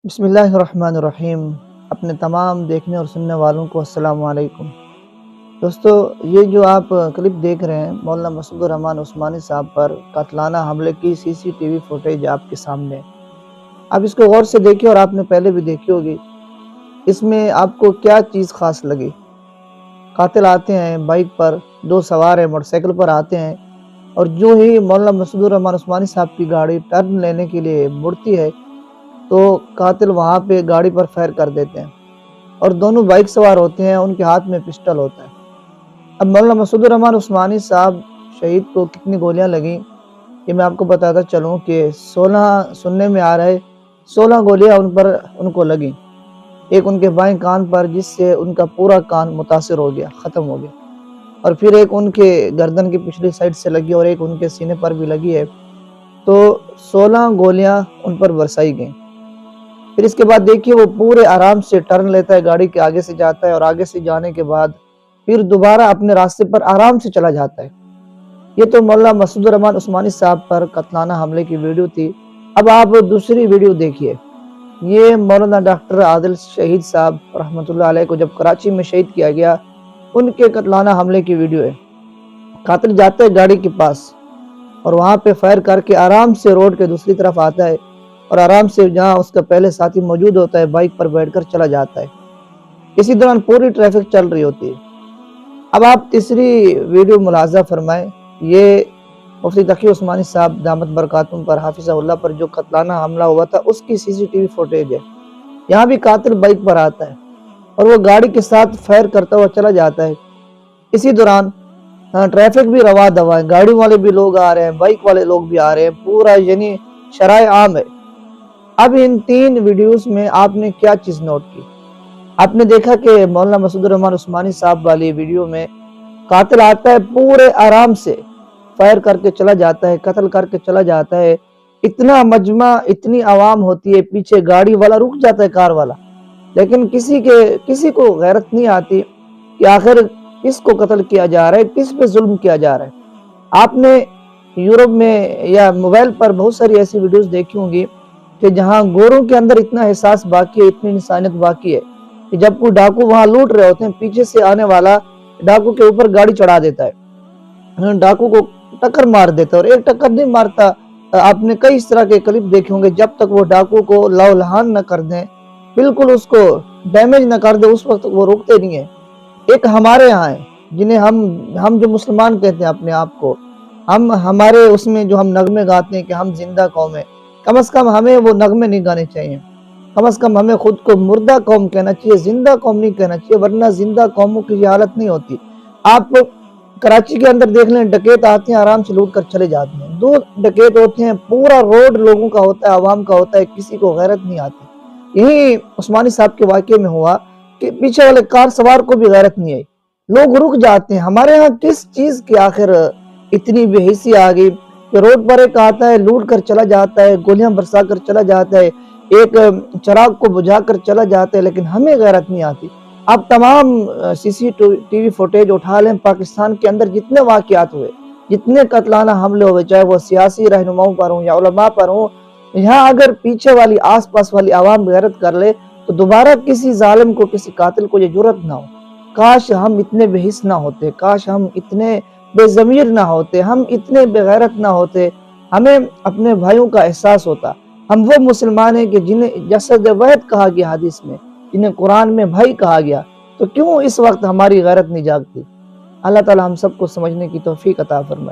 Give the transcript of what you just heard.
بسم اللہ الرحمن الرحیم۔ اپنے تمام دیکھنے اور سننے والوں کو السلام علیکم۔ دوستو، یہ جو آپ کلپ دیکھ رہے ہیں مولانا مسعود الرحمان عثمانی صاحب پر قاتلانہ حملے کی سی سی ٹی وی فوٹیج آپ کے سامنے ہے۔ آپ اس کو غور سے دیکھیں، اور آپ نے پہلے بھی دیکھی ہوگی۔ اس میں آپ کو کیا چیز خاص لگی؟ قاتل آتے ہیں بائک پر، دو سوار ہیں موٹر سائیکل پر آتے ہیں، اور جو ہی مولانا مسعود الرحمان عثمانی صاحب کی گاڑی ٹرن لینے کے لیے مڑتی ہے تو قاتل وہاں پہ گاڑی پر فائر کر دیتے ہیں، اور دونوں بائک سوار ہوتے ہیں، ان کے ہاتھ میں پسٹل ہوتا ہے۔ اب مولانا مسعود الرحمان عثمانی صاحب شہید کو کتنی گولیاں لگیں یہ میں آپ کو بتاتا چلوں کہ 16 سننے میں آ رہے 16 گولیاں ان کو لگیں۔ ایک ان کے بائیں کان پر، جس سے ان کا پورا کان متاثر ہو گیا، ختم ہو گیا، اور پھر ایک ان کے گردن کی پچھلی سائڈ سے لگی، اور ایک ان کے سینے پر بھی لگی ہے۔ تو 16 گولیاں ان پر برسائی گئیں۔ پھر اس کے بعد دیکھیے، وہ پورے آرام سے ٹرن لیتا ہے، گاڑی کے آگے سے جاتا ہے، اور آگے سے جانے کے بعد پھر دوبارہ اپنے راستے پر آرام سے چلا جاتا ہے۔ یہ تو مولانا مسعود الرحمان عثمانی صاحب پر قاتلانہ حملے کی ویڈیو تھی۔ اب آپ دوسری ویڈیو دیکھیے۔ یہ مولانا ڈاکٹر عادل شہید صاحب رحمۃ اللہ علیہ کو جب کراچی میں شہید کیا گیا، ان کے قاتلانہ حملے کی ویڈیو ہے۔ قاتل جاتا ہے گاڑی کے پاس، اور وہاں پہ فائر کر کے آرام سے روڈ کے دوسری طرف آتا ہے، اور آرام سے جہاں اس کا پہلے ساتھی موجود ہوتا ہے بائک پر بیٹھ کر چلا جاتا ہے۔ اسی دوران پوری ٹریفک چل رہی ہوتی ہے۔ اب آپ تیسری ویڈیو ملاحظہ فرمائیں۔ یہ مفتی تقی عثمانی صاحب دامت برکاتہم پر حافظہ اللہ پر جو قاتلانہ حملہ ہوا تھا، اس کی سی سی ٹی وی فوٹیج ہے۔ یہاں بھی قاتل بائک پر آتا ہے، اور وہ گاڑی کے ساتھ فائر کرتا ہوا چلا جاتا ہے۔ اسی دوران ٹریفک بھی رواں دواں ہے، گاڑی والے بھی لوگ آ رہے ہیں، بائک والے لوگ بھی آ رہے ہیں، پورا یعنی شرائع عام ہے۔ اب ان 3 ویڈیوز میں آپ نے کیا چیز نوٹ کی؟ آپ نے دیکھا کہ مولانا مسعود الرحمان عثمانی صاحب والی ویڈیو میں قاتل آتا ہے، پورے آرام سے فائر کر کے چلا جاتا ہے، قتل کر کے چلا جاتا ہے۔ اتنا مجمع، اتنی عوام ہوتی ہے، پیچھے گاڑی والا رک جاتا ہے، کار والا، لیکن کسی کو غیرت نہیں آتی کہ آخر کس کو قتل کیا جا رہا ہے، کس پہ ظلم کیا جا رہا ہے۔ آپ نے یورپ میں یا موبائل پر بہت ساری ایسی ویڈیوز دیکھی ہوں گی کہ جہاں گوروں کے اندر اتنا احساس باقی ہے، اتنی انسانیت باقی ہے کہ جب کوئی ڈاکو وہاں لوٹ رہے ہوتے ہیں، پیچھے سے آنے والا ڈاکو کے اوپر گاڑی چڑھا دیتا ہے، ڈاکو کو ٹکر مار دیتا ہے، اور ایک ٹکر نہیں مارتا۔ آپ نے کئی اس طرح کے کلپ دیکھے ہوں گے، جب تک وہ ڈاکو کو لو لہان نہ کر دیں، بالکل اس کو ڈیمیج نہ کر دیں، اس وقت وہ رکتے نہیں ہیں۔ ایک ہمارے یہاں ہے، جنہیں ہم جو مسلمان کہتے ہیں اپنے آپ کو، ہمارے اس میں جو ہم نغمے گاتے ہیں کہ ہم زندہ قوم ہیں، کم از کم ہمیں وہ نغمے نہیں گانے چاہیے۔ کم از کم ہمیں خود کو مردہ قوم کہنا چاہیے، زندہ قوم نہیں کہنا چاہیے، ورنہ زندہ قوموں کی یہ حالت نہیں ہوتی۔ آپ کراچی کے اندر دیکھ لیں، ڈکیت آتے ہیں، آرام سے لوٹ کر چلے جاتے ہیں۔ 2 ڈکیت ہوتے ہیں، پورا روڈ لوگوں کا ہوتا ہے، عوام کا ہوتا ہے، کسی کو غیرت نہیں آتی۔ یہی عثمانی صاحب کے واقعے میں ہوا کہ پیچھے والے کار سوار کو بھی غیرت نہیں آئی، لوگ رک جاتے ہیں۔ ہمارے ہاں کس چیز کی آخر اتنی بے حسی آ گئی کہ روڈ پر ایک آتا ہے، لوٹ کر چلا جاتا ہے، گولیاں برسا کر چلا جاتا ہے، ایک چراغ کو بجھا کر چلا جاتا ہے، لیکن ہمیں غیرت نہیں آتی۔ آپ تمام سی سی ٹی وی فوٹیج اٹھا لیں، پاکستان کے اندر جتنے واقعات ہوئے، جتنے قاتلانہ حملے ہوئے، چاہے وہ سیاسی رہنماؤں پر ہوں یا علماء پر ہوں، یہاں اگر پیچھے والی آس پاس والی عوام غیرت کر لے تو دوبارہ کسی ظالم کو، کسی قاتل کو یہ جرأت نہ ہو۔ کاش ہم اتنے بے حس نہ ہوتے، کاش ہم اتنے بے ضمیر نہ ہوتے، ہم اتنے بے غیرت نہ ہوتے، ہمیں اپنے بھائیوں کا احساس ہوتا۔ ہم وہ مسلمان ہیں کہ جنہیں جسد واحد کہا گیا حدیث میں، جنہیں قرآن میں بھائی کہا گیا، تو کیوں اس وقت ہماری غیرت نہیں جاگتی؟ اللہ تعالی ہم سب کو سمجھنے کی توفیق عطا فرمائے۔